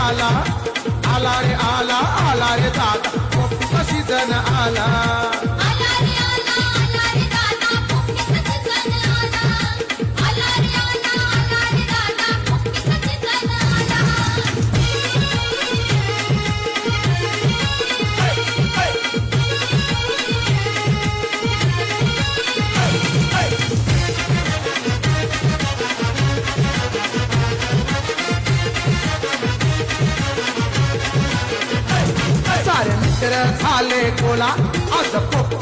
आला आला रे आला आला रे दादा पोपटीचा सीजन आला आला रे आला रे दादा पोपटीचा सीजन आला आला रे दादा पोपटीचा सीजन आला सारे मित्र झाले गोला आज पोपटी